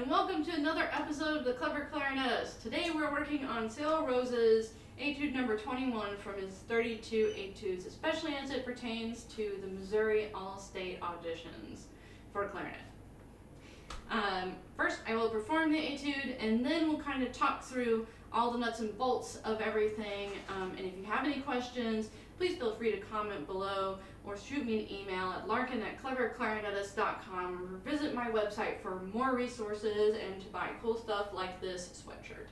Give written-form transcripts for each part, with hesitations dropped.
and welcome to another episode of The Clever Clarinetist. Today we're working on Sail Rose's Etude number 21 from his 32 Etudes, especially as it pertains to the Missouri All-State auditions for clarinet. First I will perform the Etude, and then we'll kind of talk through all the nuts and bolts of everything, and if you have any questions, please feel free to comment below or shoot me an email at larkin@cleverclarinetist.com, or visit my website for more resources and to buy cool stuff like this sweatshirt.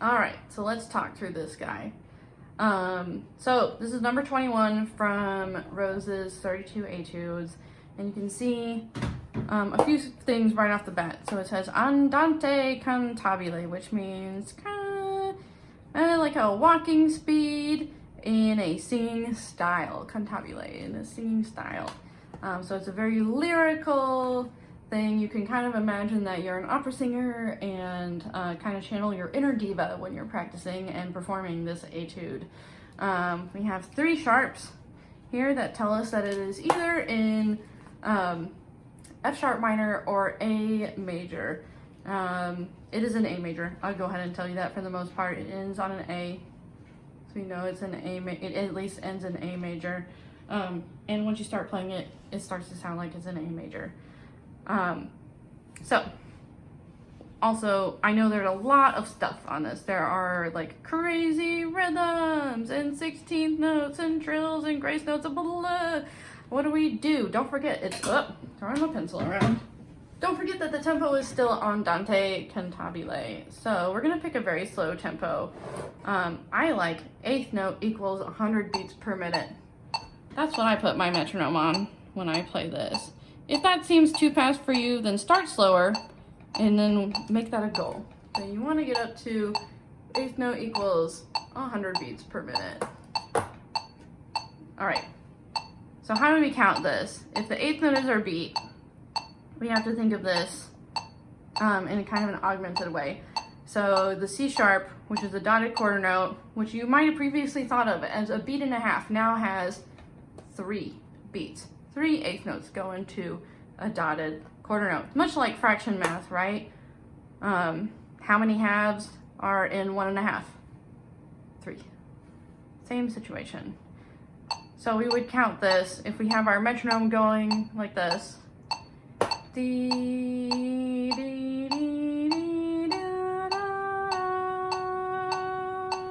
Alright, so let's talk through this guy. So this is number 21 from Rose's 32 Etudes, and you can see a few things right off the bat. So it says andante cantabile, which means kind of like a walking speed in a singing style. Cantabile, in a singing style. So it's a very lyrical thing. You can kind of imagine that you're an opera singer and kind of channel your inner diva when you're practicing and performing this etude. We have 3 sharps here that tell us that it is either in F sharp minor or A major. It is an A major. I'll go ahead and tell you that for the most part. It ends on an A, so you know it's an A. It at least ends in A major. And once you start playing it, it starts to sound like it's an A major. So also, I know there's a lot of stuff on this. There are like crazy rhythms and 16th notes and trills and grace notes and blah, blah, blah. What do we do? Don't forget, it's throwing my pencil around. Don't forget that the tempo is still andante cantabile. So we're gonna pick a very slow tempo. I like eighth note equals 100 beats per minute. That's what I put my metronome on when I play this. If that seems too fast for you, then start slower and then make that a goal. So you wanna get up to eighth note equals 100 beats per minute. All right, so how do we count this? If the eighth note is our beat, we have to think of this in a kind of an augmented way. So the C sharp, which is the dotted quarter note, which you might have previously thought of as a beat and a half, now has 3 beats. 3 eighth notes go into a dotted quarter note. Much like fraction math, right? How many halves are in 1.5? 3. Same situation. So we would count this if we have our metronome going like this. Dee, dee, dee, dee, da,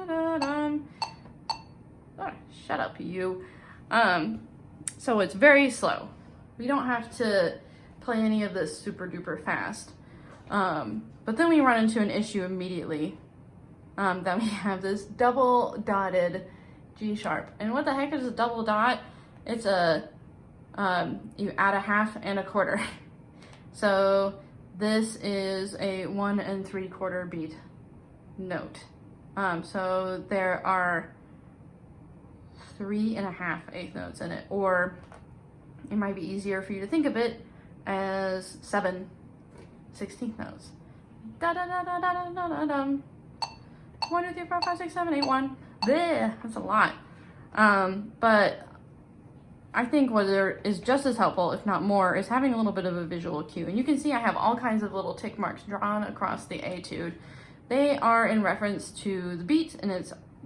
da, da, oh, shut up, you. So it's very slow. We don't have to play any of this super duper fast. But then we run into an issue immediately. That we have this double dotted G sharp. And what the heck is a double dot? It's a, you add a half and a quarter. So this is a 1 3/4 beat note. So there are 3.5 eighth notes in it, or it might be easier for you to think of it as 7 16th notes. Da da da da da da da da da. 1 2 3 4 5 6 7 8 1. Bleh, that's a lot. But I think what is just as helpful, if not more, is having a little bit of a visual cue. And you can see I have all kinds of little tick marks drawn across the etude. They are in reference to the beat, and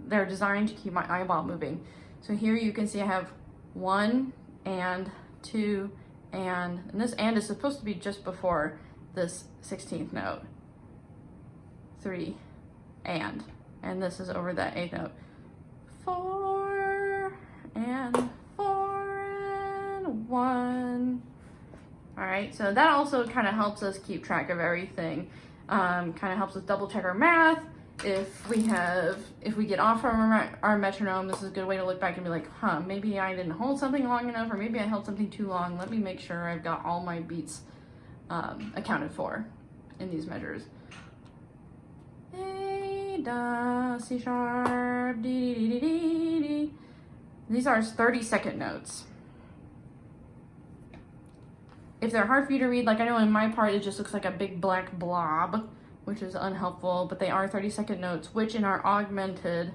they're designed to keep my eyeball moving. So here you can see I have 1 and 2 and this and is supposed to be just before this 16th note. 3 and this is over that 8th note. 4 and 1. All right, so that also kind of helps us keep track of everything. Kind of helps us double check our math. If we get off from our metronome, this is a good way to look back and be like, maybe I didn't hold something long enough, or maybe I held something too long. Let me make sure I've got all my beats accounted for in these measures. A, da, C sharp, D, D, D, D, D. These are 30-second notes. If they're hard for you to read, like I know in my part, it just looks like a big black blob, which is unhelpful, but they are 30-second notes, which in our augmented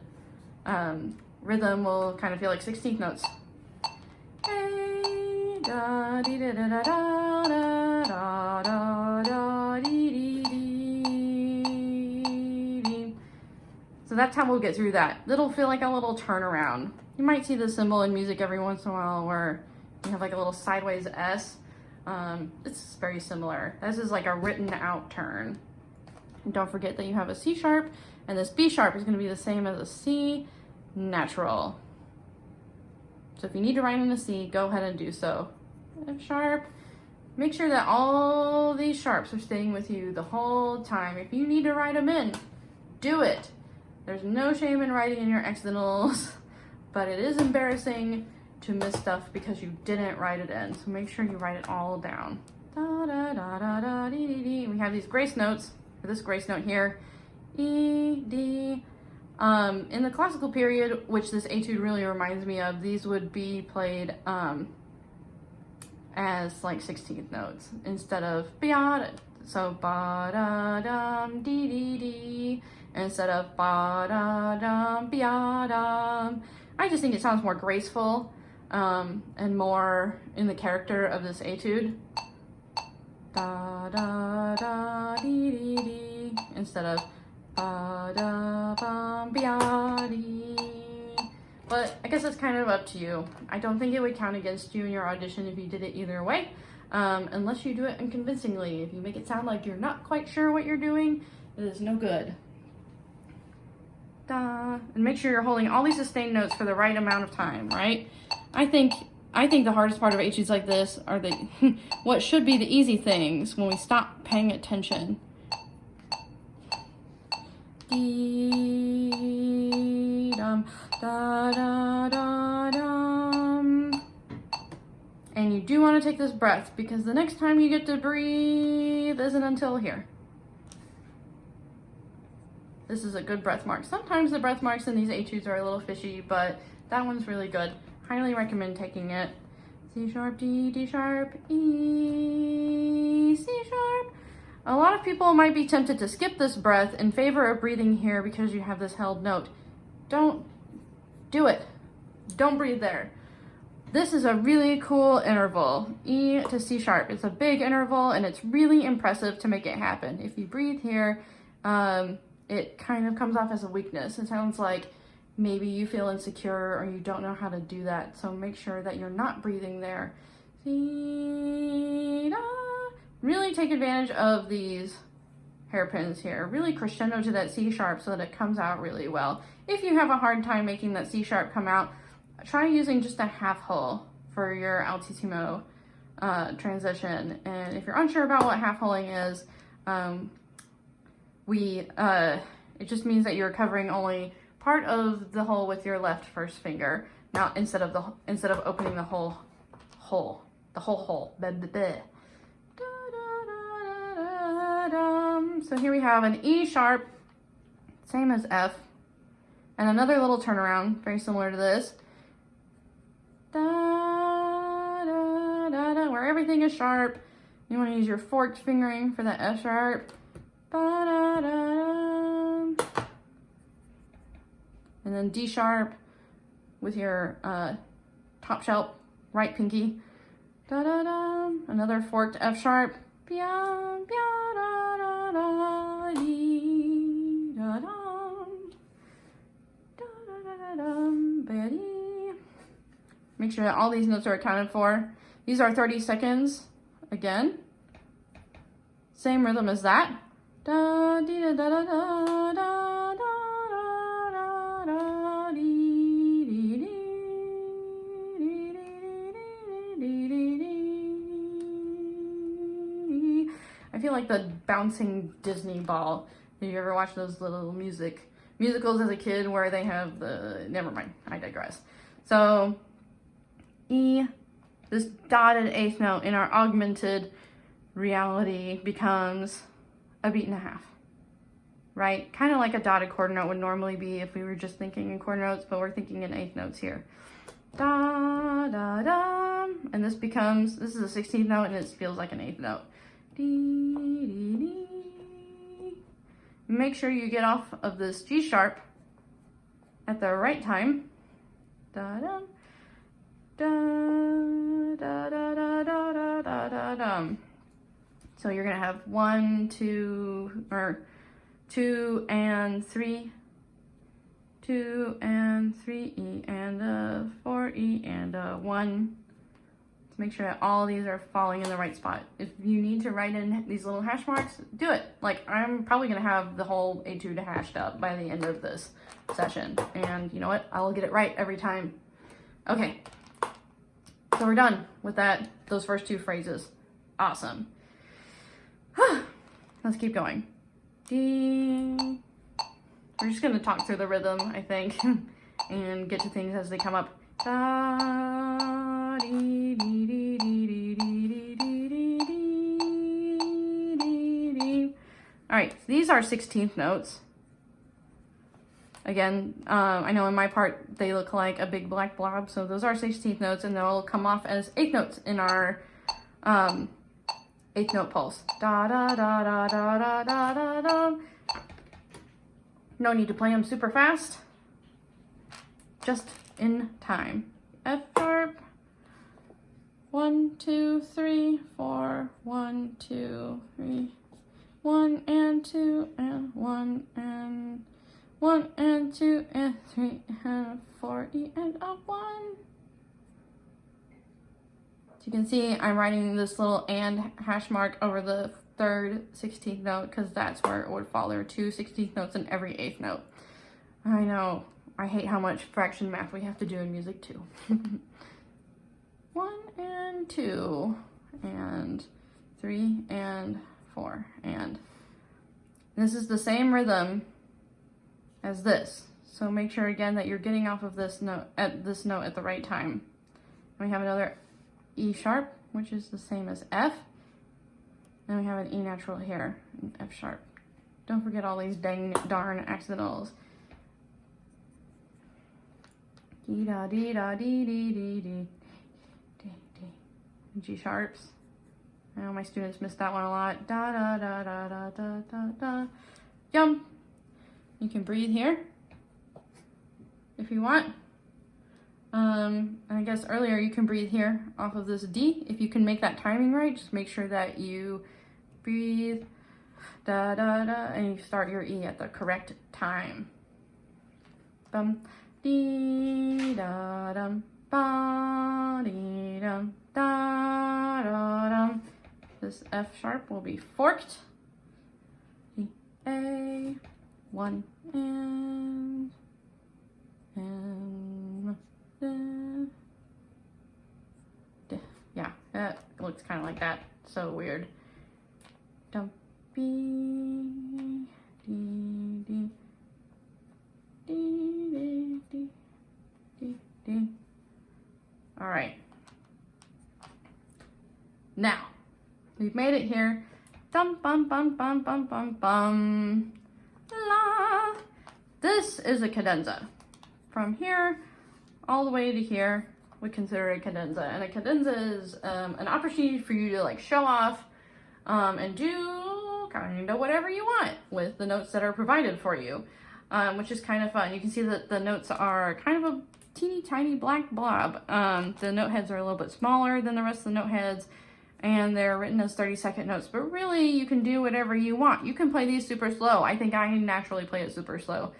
rhythm will kind of feel like 16th notes. A, da, dee, da, da, da, da, da, da, da, dee, dee, dee, dee. So that's how we'll get through that. It'll feel like a little turnaround. You might see this symbol in music every once in a while where you have like a little sideways S. It's very similar. This is like a written out turn. And don't forget that you have a C sharp, and this B sharp is going to be the same as a C natural. So if you need to write in a C, go ahead and do so. F sharp. Make sure that all these sharps are staying with you the whole time. If you need to write them in, do it. There's no shame in writing in your accidentals, but it is embarrassing to miss stuff because you didn't write it in. So make sure you write it all down. Da, da, da, da, da, dee, dee, dee. We have these grace notes, for this grace note here, E, D. In the classical period, which this etude really reminds me of, these would be played as like 16th notes instead of ba. So ba da dum dee dee dee instead of ba da dum ba dum. I just think it sounds more graceful and more in the character of this etude. Da da da dee dee dee instead of ba da bum ba dee. But I guess it's kind of up to you. I don't think it would count against you in your audition if you did it either way, unless you do it unconvincingly. If you make it sound like you're not quite sure what you're doing, it is no good. Da. And make sure you're holding all these sustained notes for the right amount of time, right? I think I think the hardest part of etudes like this are the what should be the easy things when we stop paying attention. Dee dum da da da dum. And you do want to take this breath because the next time you get to breathe isn't until here. This is a good breath mark. Sometimes the breath marks in these etudes are a little fishy, but that one's really good. Highly recommend taking it. C sharp, D, D sharp, E, C sharp. A lot of people might be tempted to skip this breath in favor of breathing here because you have this held note. Don't do it. Don't breathe there. This is a really cool interval, E to C sharp. It's a big interval and it's really impressive to make it happen. If you breathe here, it kind of comes off as a weakness. It sounds like maybe you feel insecure or you don't know how to do that. So make sure that you're not breathing there. C, da. Really take advantage of these hairpins here. Really crescendo to that C sharp so that it comes out really well. If you have a hard time making that C sharp come out, try using just a half hole for your altissimo transition. And if you're unsure about what half holing is, it just means that you're covering only part of the hole with your left first finger. Now instead of opening the whole hole, Blah, blah, blah. So here we have an E sharp, same as F, and another little turnaround, very similar to this. Da, da, da, da, where everything is sharp. You want to use your forked fingering for that F sharp. Ba, da, da, da. And then D sharp with your top shelf, right pinky. Da, da, da. Another forked F sharp. Pia, pia, da, da, da, dee, da, dum. Da, da, da, da, dum, ba, dee. Make sure that all these notes are accounted for. These are 30 seconds. Again, same rhythm as that. Da, dee, da, da, da, da, da, da, da, da, dee, dee, dee, dee, dee, dee, dee. I feel like the bouncing Disney ball. Have you ever watched those little musicals as a kid where they have the, never mind, I digress. So E, this dotted eighth note in our augmented reality becomes a beat and a half, right? Kind of like a dotted quarter note would normally be if we were just thinking in quarter notes, but we're thinking in eighth notes here. Da, da, da. And this is a 16th note and it feels like an eighth note. Dee, dee, dee. Make sure you get off of this G sharp at the right time. Da, da, da, da, da, da, da, da, da, da. So you're gonna have 1, 2, or 2 and 3, 2 and 3 E and a 4 E and a 1. To make sure that all these are falling in the right spot. If you need to write in these little hash marks, do it. Like I'm probably gonna have the whole etude hashed up by the end of this session. And you know what? I will get it right every time. Okay, so we're done with those first two phrases. Awesome. Let's keep going. D. We're just gonna talk through the rhythm, I think, and get to things as they come up. Da, dee, dee, dee, dee, dee, dee, dee, dee, dee, dee. All right, so these are 16th notes. Again, I know in my part they look like a big black blob, so those are 16th notes, and they'll come off as 8th notes in our 8th note pulse. Da da da da da da da da da. No need to play them super fast. Just in time. F sharp. 1, 2, 3, 4. 1, 2, 3. 1 and 2 and 1 and 1 and 2 and 3 and 4 E and a 1. So you can see I'm writing this little and hash mark over the third 16th note because that's where it would fall. There are 2 16th notes in every 8th note. I know. I hate how much fraction math we have to do in music too. 1 and 2 and 3 and 4, and this is the same rhythm as this. So make sure again that you're getting off of this note at the right time. We have another E sharp, which is the same as F. And we have an E natural here, an F sharp. Don't forget all these darn accidentals. Dee da dee da dee dee dee dee dee dee. G sharps. I know my students miss that one a lot. Da da da da da da da da. Yum. You can breathe here if you want. I guess earlier you can breathe here off of this D. If you can make that timing right, just make sure that you breathe da da da and you start your E at the correct time. Bum dee da dum ba dee dum da da dum. This F sharp will be forked. E A 1 and yeah, that looks kind of like that. So weird. Dum B D D D D D D. All right. Now we've made it here. Dum bum bum bum bum bum bum. La. This is a cadenza. From here all the way to here, we consider a cadenza. And a cadenza is an opportunity for you to like show off and do kind of whatever you want with the notes that are provided for you, which is kind of fun. You can see that the notes are kind of a teeny tiny black blob. The note heads are a little bit smaller than the rest of the note heads, and they're written as 30-second notes, but really you can do whatever you want. You can play these super slow. I think I naturally play it super slow.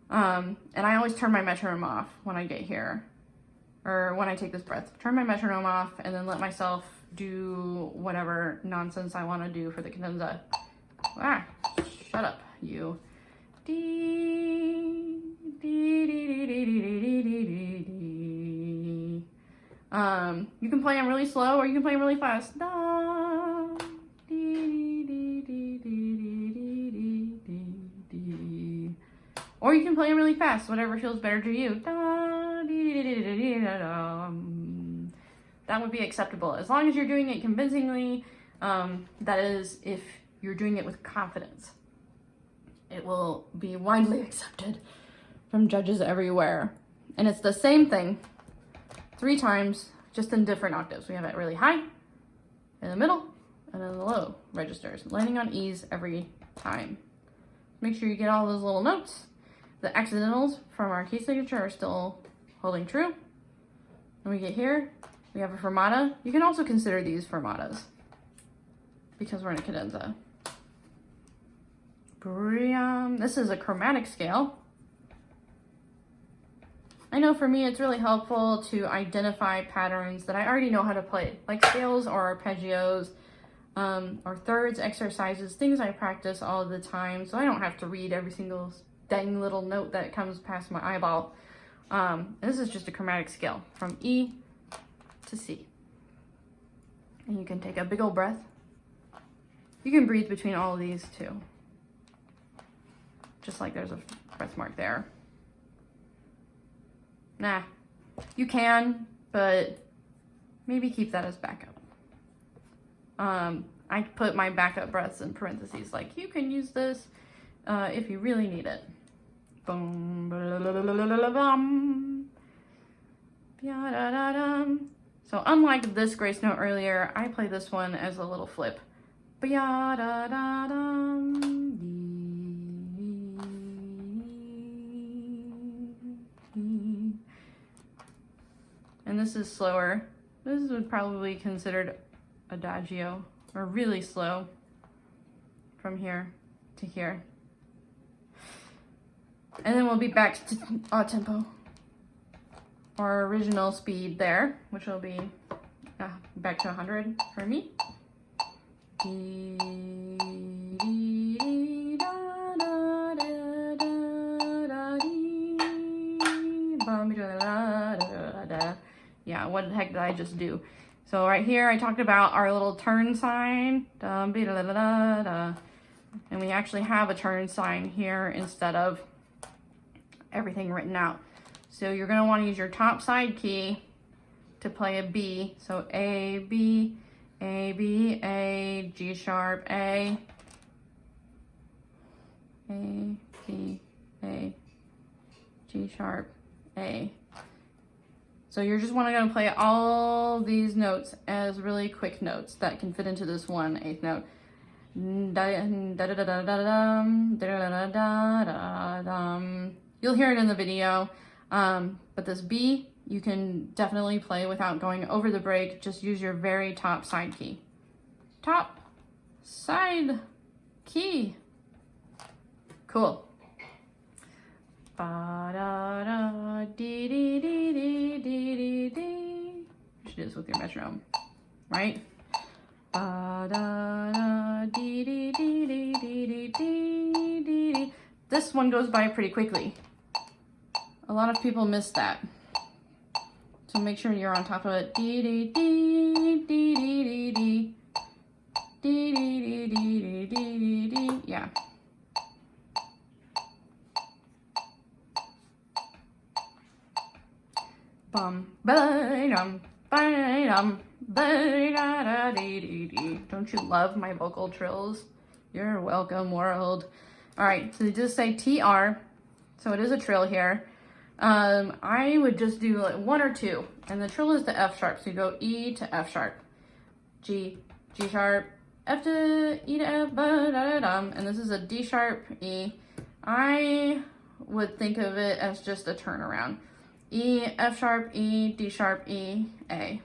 And I always turn my metronome off when I get here, or when I take this breath. Turn my metronome off and then let myself do whatever nonsense I want to do for the cadenza. Ah, shut up, you. Dee, dee, dee, dee, dee, dee, dee, dee, dee, dee. You can play them really slow or you can play them really fast. Da, dee, dee, dee, dee, dee, dee, dee, dee, dee. Or you can play them really fast, whatever feels better to you. Da, dee, dee, dee, dee, dee, da, da. That would be acceptable as long as you're doing it convincingly. That is, if you're doing it with confidence, it will be widely accepted from judges everywhere. And it's the same thing 3 times, just in different octaves. We have it really high, in the middle, and in the low registers, landing on E's every time. Make sure you get all those little notes. The accidentals from our key signature are still holding true. When we get here, we have a fermata. You can also consider these fermatas because we're in a cadenza. This is a chromatic scale. I know for me it's really helpful to identify patterns that I already know how to play, like scales or arpeggios, or thirds exercises, things I practice all the time, so I don't have to read every single dang little note that comes past my eyeball. This is just a chromatic scale from E to C. And you can take a big old breath. You can breathe between all of these too. Just like there's a breath mark there. Nah, you can, but maybe keep that as backup. I put my backup breaths in parentheses, like you can use this if you really need it. Boom, bum. So unlike this grace note earlier, I play this one as a little flip. And this is slower. This would probably be considered adagio, or really slow from here to here. And then we'll be back to odd tempo, our original speed there, which will be back to 100 for me. Yeah, what the heck did I just do? So right here, I talked about our little turn sign. And we actually have a turn sign here instead of everything written out. So you're gonna wanna use your top side key to play a B. So A, B, A, B, A, G sharp, A, B, A, G sharp, A. So you're just gonna play all these notes as really quick notes that can fit into this 1/8 note. You'll hear it in the video, but this B, you can definitely play without going over the break. Just use your very top side key. Top side key. Cool. You should do this with your metronome, right? This one goes by pretty quickly. A lot of people miss that. So make sure you're on top of it. Yeah. Bum, ba-dum, ba-dum, ba-da-da-dee-dee-dee. Don't you love my vocal trills? You're welcome, world. All right, so just say TR. So it is a trill here. I would just do like 1 or 2, and the trill is the F sharp. So you go E to F sharp, G, G sharp, F to E to F, ba-da-da-dum, and this is a D sharp E. I would think of it as just a turnaround. E, F sharp, E, D sharp, E, A.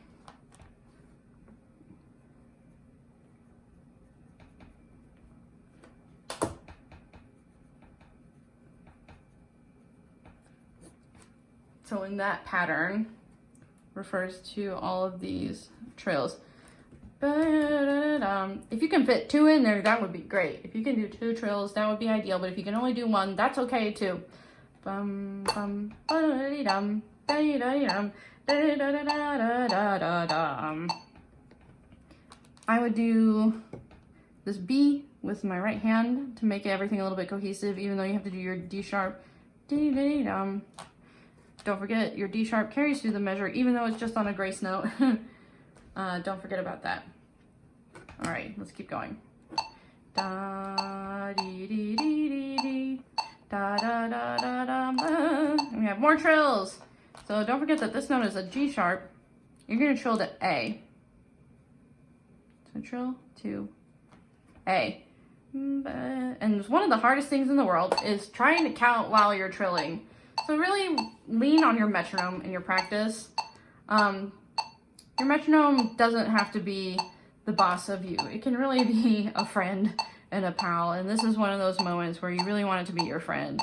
So in that pattern refers to all of these trills. If you can fit 2 in there, that would be great. If you can do 2 trills, that would be ideal. But if you can only do 1, that's okay too. Bum, bum, ba-da-dee-dum, da-dee-da-dee-dum, da-da-da-da-da-da-dum. I would do this B with my right hand to make everything a little bit cohesive, even though you have to do your D sharp, dee-dee-dum. Don't forget your D sharp carries through the measure, even though it's just on a grace note. Don't forget about that. All right, let's keep going. Da dee dee dee dee dee. Da da da da da. And we have more trills. So don't forget that this note is a G sharp. You're gonna trill to A. So trill to A. And one of the hardest things in the world is trying to count while you're trilling. So really lean on your metronome in your practice. Your metronome doesn't have to be the boss of you. It can really be a friend and a pal, and this is one of those moments where you really want it to be your friend.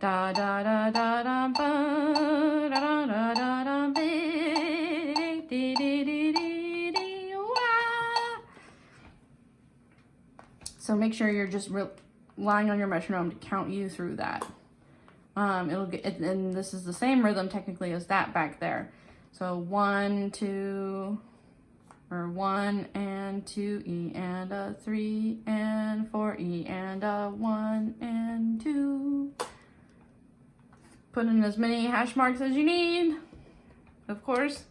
Da da da da da ba da da da da dee dee dee dee dee wah. So make sure you're just relying on your metronome to count you through that. It'll get, and this is the same rhythm technically as that back there. So 1, 2, or 1 and 2 E and a 3 and 4 E and a 1 and 2. Put in as many hash marks as you need, of course.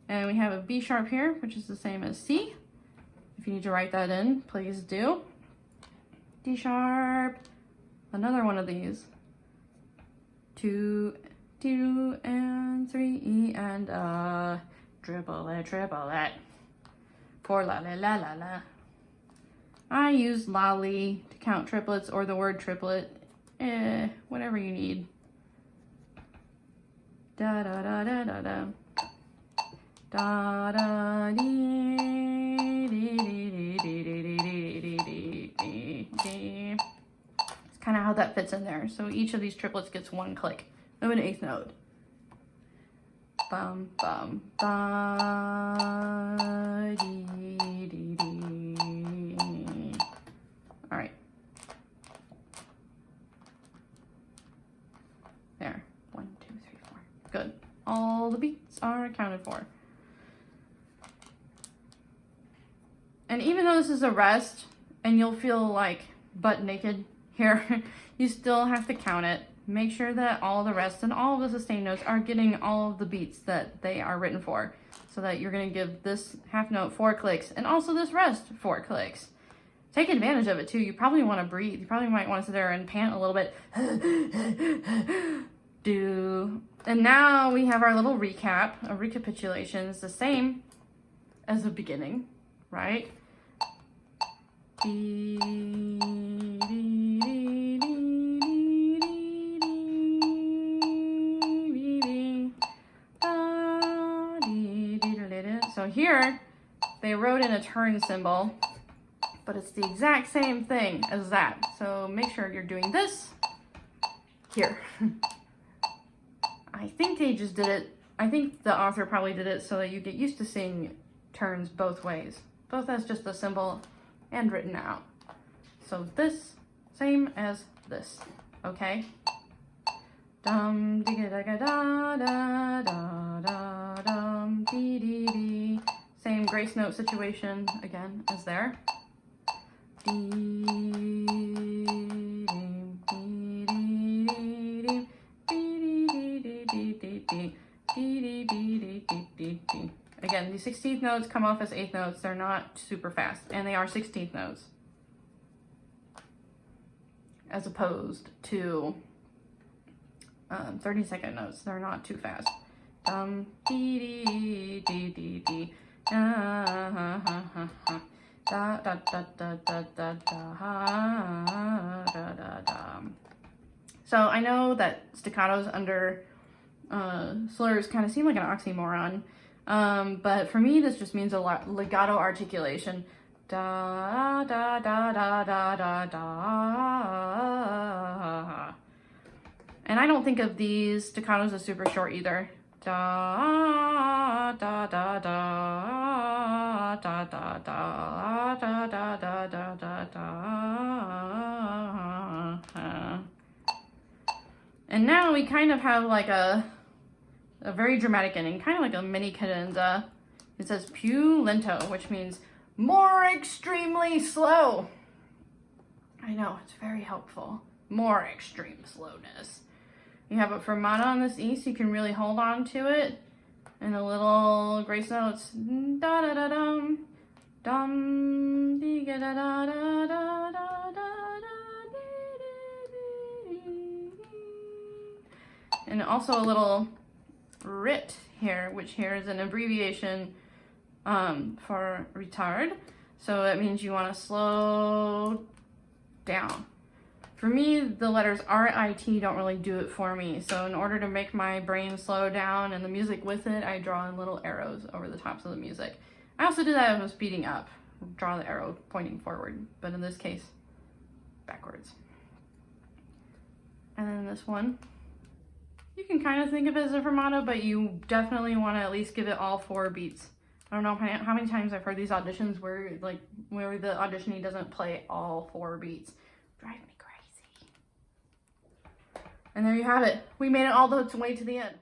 And we have a B sharp here, which is the same as C. If you need to write that in, please do. D sharp, another one of these. 2, 2 and 3 E and a triplet, triplet. 4 la la la la la. I use lolly to count triplets or the word triplet. Whatever you need. Da da da da da da. Da da dee dee dee dee dee dee dee dee dee dee. It's kind of how that fits in there. So each of these triplets gets 1 click of an 8th note. Bum bum ba dee dee dee. All right. There. 1, 2, 3, 4. Good. All the beats are accounted for. And even though this is a rest, and you'll feel like butt naked here, you still have to count it. Make sure that all the rest and all of the sustained notes are getting all of the beats that they are written for, so that you're going to give this half note 4 clicks and also this rest 4 clicks. Take advantage of it too. You probably want to breathe. You probably might want to sit there and pant a little bit. And now we have our little recap, a recapitulation. It's the same as the beginning, right? So here, they wrote in a turn symbol, but it's the exact same thing as that. So make sure you're doing this here. I think they just did it. I think the author probably did it so that you get used to seeing turns both ways, both as just a symbol and written out. So this, same as this, okay? Dum digga da da da da da dum dee dee dee. Same grace note situation again as there. Again, these 16th notes come off as 8th notes. They're not super fast, and they are 16th notes, as opposed to 30-second notes. They're not too fast. Dum dee dee dee dee dee. Da da da da da da da da da da. So I know that staccatos under slurs kind of seem like an oxymoron, but for me this just means a lot legato articulation. Da da da da da da da. And I don't think of these staccatos as super short either. Da da da da da da da da da da da da da. And now we kind of have like a very dramatic ending, kind of like a mini cadenza. It says più lento, which means more extremely slow. I know, it's very helpful. More extreme slowness. You have a fermata on this E, so you can really hold on to it. And the little grace notes, da da da dum, dum, dee da da da da da da da, and also a little rit here, which here is an abbreviation for retard. So it means you want to slow down. For me, the letters R-I-T don't really do it for me. So in order to make my brain slow down and the music with it, I draw in little arrows over the tops of the music. I also do that when I'm speeding up. Draw the arrow pointing forward, but in this case, backwards. And then this one, you can kind of think of it as a fermata, but you definitely want to at least give it all 4 beats. I don't know how many times I've heard these auditions where the auditionee doesn't play all 4 beats. Drive me crazy. And there you have it. We made it all the way to the end.